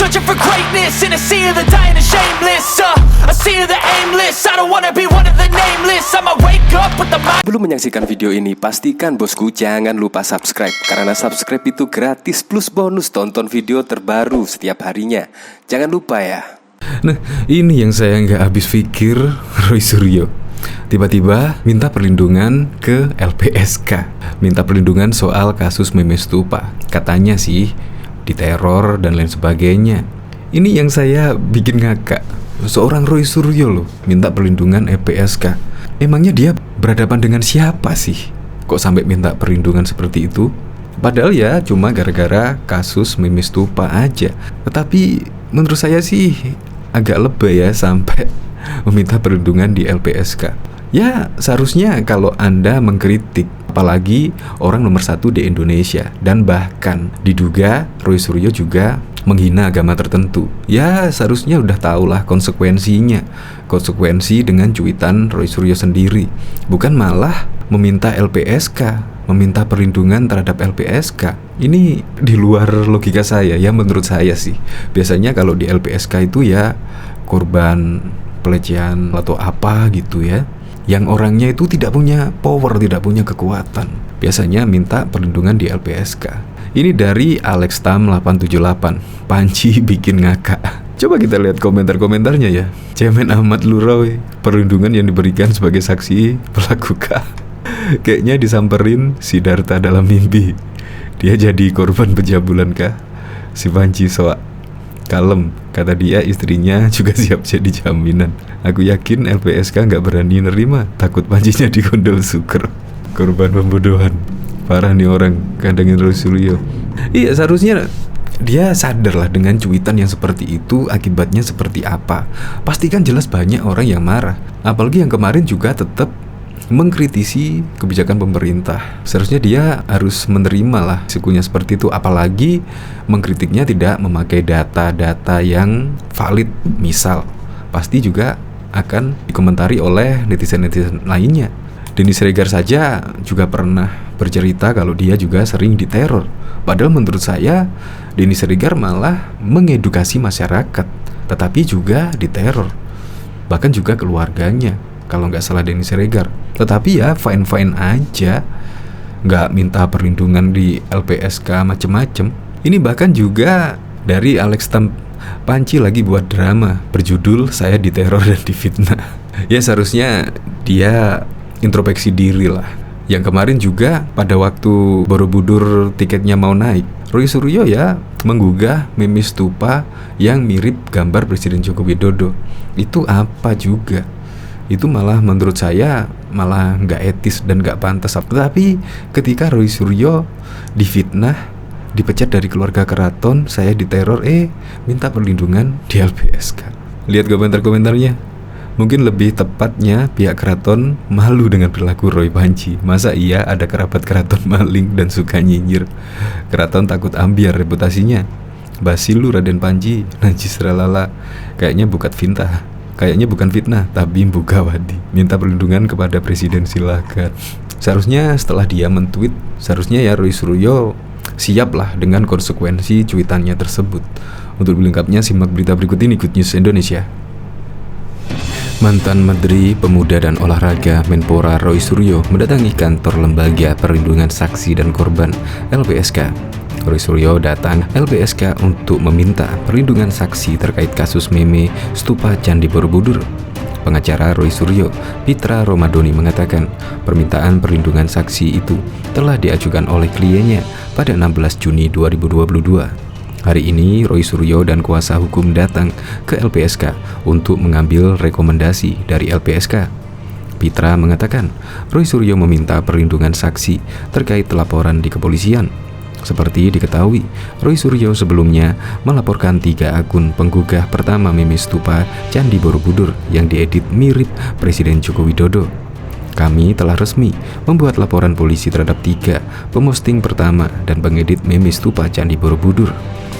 searching for greatness in a sea of the dying and shameless. A sea of the aimless. I don't wanna be one of the nameless. I'ma wake up with the mind. Belum menyaksikan video ini, pastikan bosku jangan lupa subscribe. Karena subscribe itu gratis plus bonus tonton video terbaru setiap harinya. Jangan lupa ya. Nah, ini yang saya nggak habis pikir. Roy Suryo tiba-tiba minta perlindungan ke LPSK, minta perlindungan soal kasus Meme Stupa. Katanya sih diteror dan lain sebagainya. Ini yang saya bikin ngakak. Seorang Roy Suryo loh minta perlindungan LPSK. Emangnya dia berhadapan dengan siapa sih? Kok sampai minta perlindungan seperti itu? Padahal ya cuma gara-gara kasus Meme Stupa aja. Tetapi menurut saya sih agak lebay ya sampai meminta perlindungan di LPSK. Ya seharusnya kalau Anda mengkritik, apalagi orang nomor 1 di Indonesia, dan bahkan diduga Roy Suryo juga menghina agama tertentu, ya seharusnya udah tahulah konsekuensinya. Konsekuensi dengan cuitan Roy Suryo sendiri, bukan malah meminta LPSK, meminta perlindungan terhadap LPSK. Ini di luar logika saya ya, menurut saya sih. Biasanya kalau di LPSK itu ya korban pelecehan atau apa gitu ya, yang orangnya itu tidak punya power, tidak punya kekuatan, biasanya minta perlindungan di LPSK. Ini dari Alex Tam 878. Panci bikin ngakak. Coba kita lihat komentar-komentarnya ya. Cemen amat lu Roy, perlindungan yang diberikan sebagai saksi pelaku K. Kayaknya disamperin Siddhartha dalam mimpi. Dia jadi korban pencabulan kah? Si Panci soak. Kalem, kata dia istrinya juga siap jadi jaminan. Aku yakin LPSK gak berani nerima, takut pancinya digondol Sugro. Korban pembodohan. Parah nih orang, kandangin Roy Suryo. Iya seharusnya dia sadar lah dengan cuitan yang seperti itu akibatnya seperti apa. Pastikan jelas banyak orang yang marah. Apalagi yang kemarin juga tetap mengkritisi kebijakan pemerintah. Seharusnya dia harus menerima lah risikonya seperti itu. Apalagi mengkritiknya tidak memakai data-data yang valid. Misal, pasti juga akan dikomentari oleh netizen-netizen lainnya. Denny Siregar saja juga pernah bercerita kalau dia juga sering diteror. Padahal menurut saya Denny Siregar malah mengedukasi masyarakat, tetapi juga diteror. Bahkan juga keluarganya, kalau nggak salah Denny Siregar. Tetapi ya fine-fine aja, nggak minta perlindungan di LPSK macem-macem. Ini bahkan juga dari Alex Tam. Panci lagi buat drama berjudul Saya Diteror dan Difitnah. Ya seharusnya dia introspeksi diri lah. Yang kemarin juga pada waktu Borobudur tiketnya mau naik, Roy Suryo ya menggugah Meme Stupa yang mirip gambar Presiden Joko Widodo. Itu apa juga? Itu malah menurut saya malah nggak etis dan nggak pantas. Tapi ketika Roy Suryo difitnah, dipecat dari keluarga keraton, saya diteror, minta perlindungan di LPSK. Lihat komentar-komentarnya. Mungkin lebih tepatnya pihak keraton malu dengan perilaku Roy Panci. Masa iya ada kerabat keraton maling dan suka nyinyir? Keraton takut ambiar reputasinya. Basilu Raden Panji, najis ralala. Kayaknya bukan fitnah, tapi buka wadi. Minta perlindungan kepada presiden silakan. Seharusnya setelah dia mentweet, seharusnya ya Roy Suryo siaplah dengan konsekuensi cuitannya tersebut. Untuk lengkapnya simak berita berikut ini, Good News Indonesia. Mantan Menteri Pemuda dan Olahraga Menpora Roy Suryo mendatangi kantor Lembaga Perlindungan Saksi dan Korban LPSK. Roy Suryo datang LPSK untuk meminta perlindungan saksi terkait kasus Meme Stupa Candi Borobudur. Pengacara Roy Suryo, Pitra Romadoni, mengatakan permintaan perlindungan saksi itu telah diajukan oleh kliennya pada 16 Juni 2022. Hari ini Roy Suryo dan kuasa hukum datang ke LPSK untuk mengambil rekomendasi dari LPSK. Pitra mengatakan Roy Suryo meminta perlindungan saksi terkait laporan di kepolisian. Seperti diketahui, Roy Suryo sebelumnya melaporkan 3 akun penggugah pertama Meme Stupa Candi Borobudur yang diedit mirip Presiden Joko Widodo. Kami telah resmi membuat laporan polisi terhadap 3 pemosting pertama dan pengedit Meme Stupa Candi Borobudur.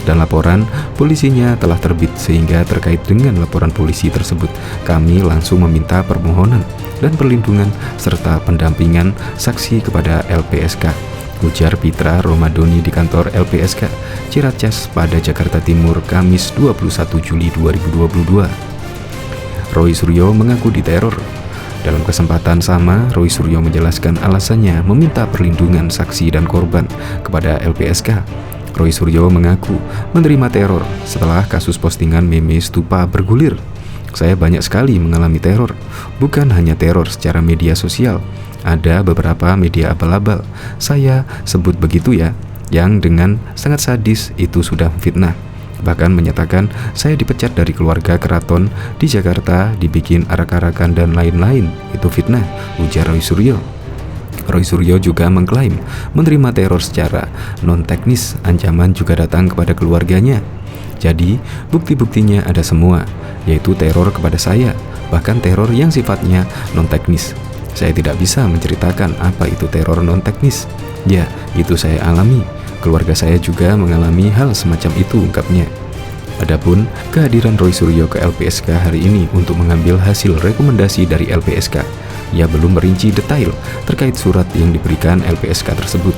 Dan laporan polisinya telah terbit, sehingga terkait dengan laporan polisi tersebut kami langsung meminta permohonan dan perlindungan serta pendampingan saksi kepada LPSK ujar Pitra Romadoni di kantor LPSK Ciracas pada Jakarta Timur Kamis 21 Juli 2022. Roy Suryo mengaku diteror. Dalam kesempatan sama, Roy Suryo menjelaskan alasannya meminta perlindungan saksi dan korban kepada LPSK. Roy Suryo mengaku menerima teror setelah kasus postingan meme stupa bergulir. Saya banyak sekali mengalami teror, bukan hanya teror secara media sosial. Ada beberapa media abal-abal, saya sebut begitu ya, yang dengan sangat sadis itu sudah fitnah. Bahkan menyatakan saya dipecat dari keluarga keraton di Jakarta, dibikin arak-arakan dan lain-lain. Itu fitnah, ujar Roy Suryo. Roy Suryo juga mengklaim menerima teror secara non-teknis. Ancaman juga datang kepada keluarganya. Jadi, bukti-buktinya ada semua, yaitu teror kepada saya, bahkan teror yang sifatnya non-teknis. Saya tidak bisa menceritakan apa itu teror non-teknis. Ya, itu saya alami. Keluarga saya juga mengalami hal semacam itu, ungkapnya. Adapun kehadiran Roy Suryo ke LPSK hari ini untuk mengambil hasil rekomendasi dari LPSK, ia belum merinci detail terkait surat yang diberikan LPSK tersebut.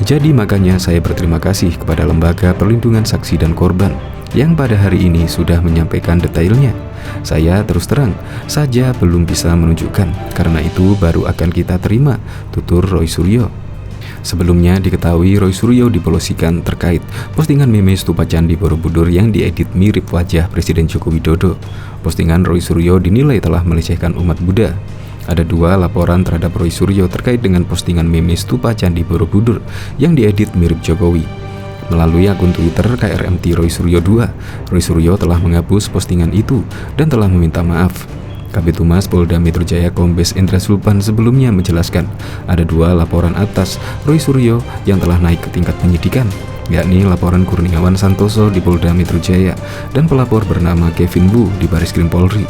Jadi makanya saya berterima kasih kepada Lembaga Perlindungan Saksi dan Korban yang pada hari ini sudah menyampaikan detailnya. Saya terus terang saja belum bisa menunjukkan, karena itu baru akan kita terima, tutur Roy Suryo. Sebelumnya diketahui Roy Suryo dipolisikan terkait postingan meme stupa Candi Borobudur yang diedit mirip wajah Presiden Joko Widodo. Postingan Roy Suryo dinilai telah melecehkan umat Buddha. Ada 2 laporan terhadap Roy Suryo terkait dengan postingan meme stupa Candi Borobudur yang diedit mirip Jokowi. Melalui akun Twitter KRMT Roy Suryo 2, Roy Suryo telah menghapus postingan itu dan telah meminta maaf. Kabid Humas Polda Metro Jaya Kombes Indra Sulpan sebelumnya menjelaskan ada 2 laporan atas Roy Suryo yang telah naik ke tingkat penyidikan, yakni laporan Kurniawan Santoso di Polda Metro Jaya dan pelapor bernama Kevin Wu di Barisskrim Polri.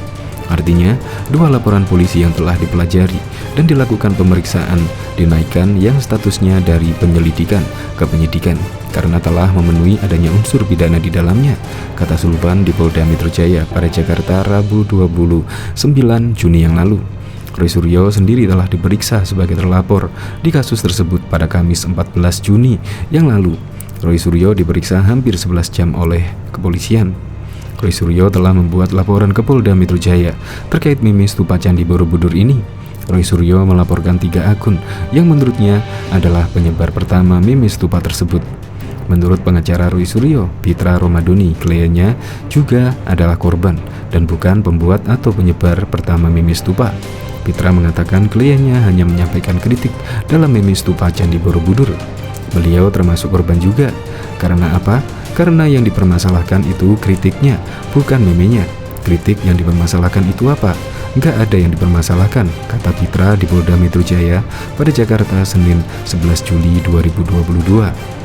Artinya, 2 laporan polisi yang telah dipelajari dan dilakukan pemeriksaan dinaikkan yang statusnya dari penyelidikan ke penyidikan karena telah memenuhi adanya unsur pidana di dalamnya, kata Sulpan di Polda Metro Jaya pada Jakarta Rabu 29 Juni yang lalu. Roy Suryo sendiri telah diperiksa sebagai terlapor di kasus tersebut pada Kamis 14 Juni yang lalu. Roy Suryo diperiksa hampir 11 jam oleh kepolisian. Roy Suryo telah membuat laporan ke Polda Metro Jaya terkait meme stupa Candi Borobudur ini. Roy Suryo melaporkan 3 akun yang menurutnya adalah penyebar pertama meme stupa tersebut. Menurut pengacara Roy Suryo, Pitra Romadoni, kliennya juga adalah korban dan bukan pembuat atau penyebar pertama meme stupa. Pitra mengatakan kliennya hanya menyampaikan kritik dalam meme stupa Candi Borobudur. Beliau termasuk korban juga. Karena apa? Karena yang dipermasalahkan itu kritiknya, bukan memenya. Kritik yang dipermasalahkan itu apa? Nggak ada yang dipermasalahkan, kata Pitra di Polda Metro Jaya pada Jakarta Senin 11 Juli 2022.